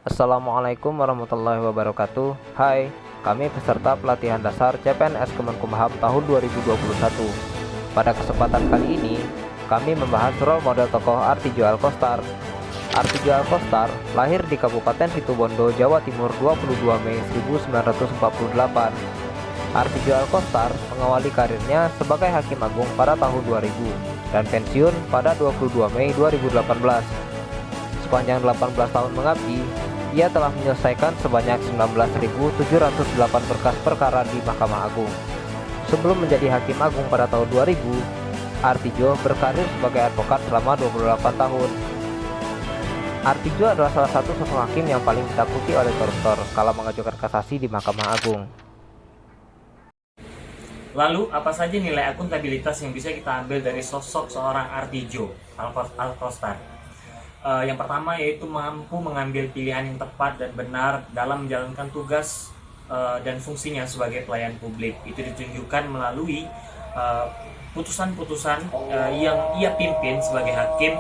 Assalamualaikum warahmatullahi wabarakatuh. Hai, kami peserta pelatihan dasar CPNS Kemenkumham tahun 2021. Pada kesempatan kali ini, kami membahas role model tokoh Artidjo Alkostar. Artidjo Alkostar lahir di Kabupaten Situbondo, Jawa Timur 22 Mei 1948. Artidjo Alkostar mengawali karirnya sebagai Hakim Agung pada tahun 2000 dan pensiun pada 22 Mei 2018. Sepanjang 18 tahun mengabdi, ia telah menyelesaikan sebanyak 19.708 berkas perkara di Mahkamah Agung. Sebelum menjadi Hakim Agung pada tahun 2000, Artidjo berkarir sebagai advokat selama 28 tahun. Artidjo adalah salah satu sosok hakim yang paling ditakuti oleh koruptor kala mengajukan kasasi di Mahkamah Agung. Lalu, apa saja nilai akuntabilitas yang bisa kita ambil dari sosok seorang Artidjo Alkostar? Yang pertama yaitu mampu mengambil pilihan yang tepat dan benar dalam menjalankan tugas dan fungsinya sebagai pelayan publik. Itu ditunjukkan melalui putusan-putusan yang ia pimpin sebagai hakim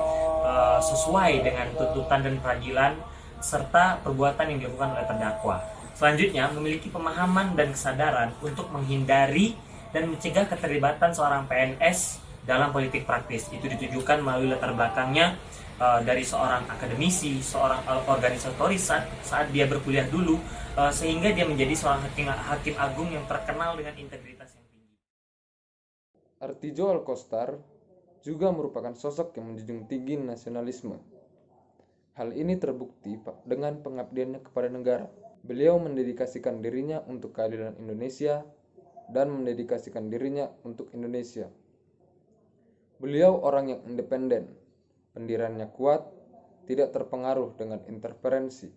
sesuai dengan tuntutan dan peradilan serta perbuatan yang dilakukan oleh terdakwa. Selanjutnya, memiliki pemahaman dan kesadaran untuk menghindari dan mencegah keterlibatan seorang PNS dalam politik praktis. Itu ditunjukkan melalui latar belakangnya dari seorang akademisi, seorang organisatoris saat dia berkuliah dulu, sehingga dia menjadi seorang hakim agung yang terkenal dengan integritas yang tinggi. Artidjo Alkostar juga merupakan sosok yang menjunjung tinggi nasionalisme. Hal ini terbukti dengan pengabdiannya kepada negara. Beliau mendedikasikan dirinya untuk keadilan Indonesia dan mendedikasikan dirinya untuk Indonesia. Beliau orang yang independen, pendiriannya kuat, tidak terpengaruh dengan interferensi.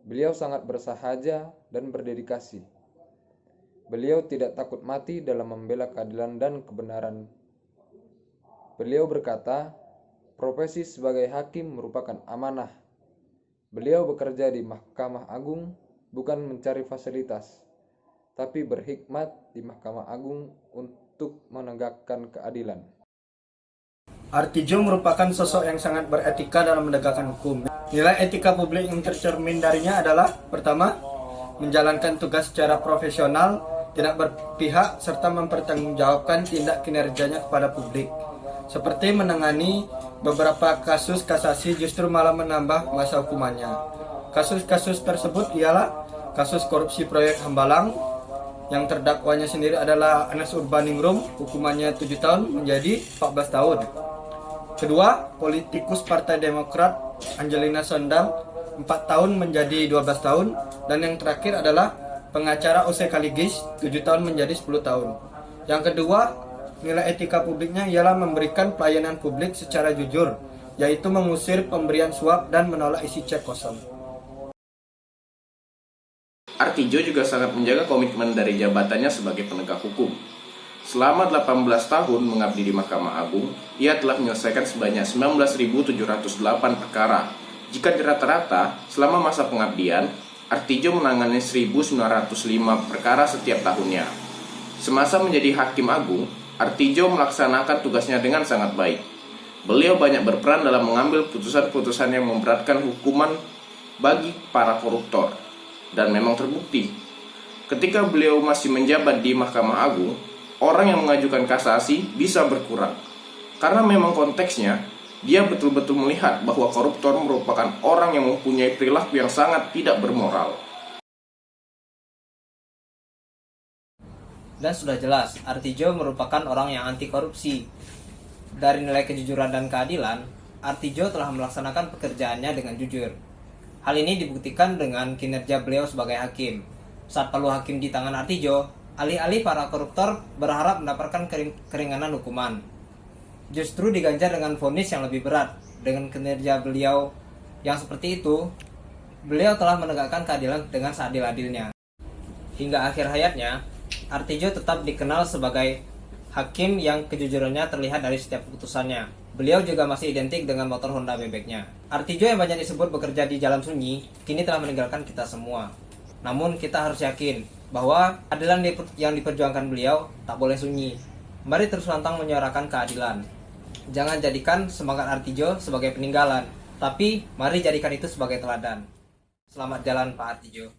Beliau sangat bersahaja dan berdedikasi. Beliau tidak takut mati dalam membela keadilan dan kebenaran. Beliau berkata, profesi sebagai hakim merupakan amanah. Beliau bekerja di Mahkamah Agung bukan mencari fasilitas, tapi berhikmat di Mahkamah Agung untuk menegakkan keadilan. Artidjo merupakan sosok yang sangat beretika dalam menegakkan hukum. Nilai etika publik yang tercermin darinya adalah: pertama, menjalankan tugas secara profesional, tidak berpihak, serta mempertanggungjawabkan tindak kinerjanya kepada publik. Seperti menangani beberapa kasus kasasi justru malah menambah masa hukumannya. Kasus-kasus tersebut ialah kasus korupsi proyek Hambalang, yang terdakwanya sendiri adalah Anas Urbaningrum, hukumannya 7 tahun menjadi 14 tahun. Kedua, politikus Partai Demokrat Angelina Sondang 4 tahun menjadi 12 tahun. Dan yang terakhir adalah pengacara Ose Kaligis 7 tahun menjadi 10 tahun. Yang kedua, nilai etika publiknya ialah memberikan pelayanan publik secara jujur, yaitu mengusir pemberian suap dan menolak isi cek kosong. Artidjo juga sangat menjaga komitmen dari jabatannya sebagai penegak hukum. Selama 18 tahun mengabdi di Mahkamah Agung, ia telah menyelesaikan sebanyak 19.708 perkara. Jika di rata-rata, selama masa pengabdian, Artidjo menangani 1.905 perkara setiap tahunnya. Semasa menjadi Hakim Agung, Artidjo melaksanakan tugasnya dengan sangat baik. Beliau banyak berperan dalam mengambil putusan-putusan yang memberatkan hukuman bagi para koruptor. Dan memang terbukti, ketika beliau masih menjabat di Mahkamah Agung, orang yang mengajukan kasasi bisa berkurang. Karena memang konteksnya, dia betul-betul melihat bahwa koruptor merupakan orang yang mempunyai perilaku yang sangat tidak bermoral. Dan sudah jelas, Artidjo merupakan orang yang anti korupsi. Dari nilai kejujuran dan keadilan, Artidjo telah melaksanakan pekerjaannya dengan jujur. Hal ini dibuktikan dengan kinerja beliau sebagai hakim. Saat palu hakim di tangan Artidjo, alih-alih para koruptor berharap mendapatkan keringanan hukuman, justru diganjar dengan vonis yang lebih berat. Dengan kinerja beliau yang seperti itu, beliau telah menegakkan keadilan dengan seadil-adilnya. Hingga akhir hayatnya, Artidjo tetap dikenal sebagai hakim yang kejujurannya terlihat dari setiap keputusannya. Beliau juga masih identik dengan motor Honda bebeknya. Artidjo yang banyak disebut bekerja di jalan sunyi, kini telah meninggalkan kita semua. Namun kita harus yakin bahwa keadilan yang diperjuangkan beliau tak boleh sunyi. Mari terus lantang menyuarakan keadilan. Jangan jadikan semangat Artidjo sebagai peninggalan, tapi mari jadikan itu sebagai teladan. Selamat jalan Pak Artijo.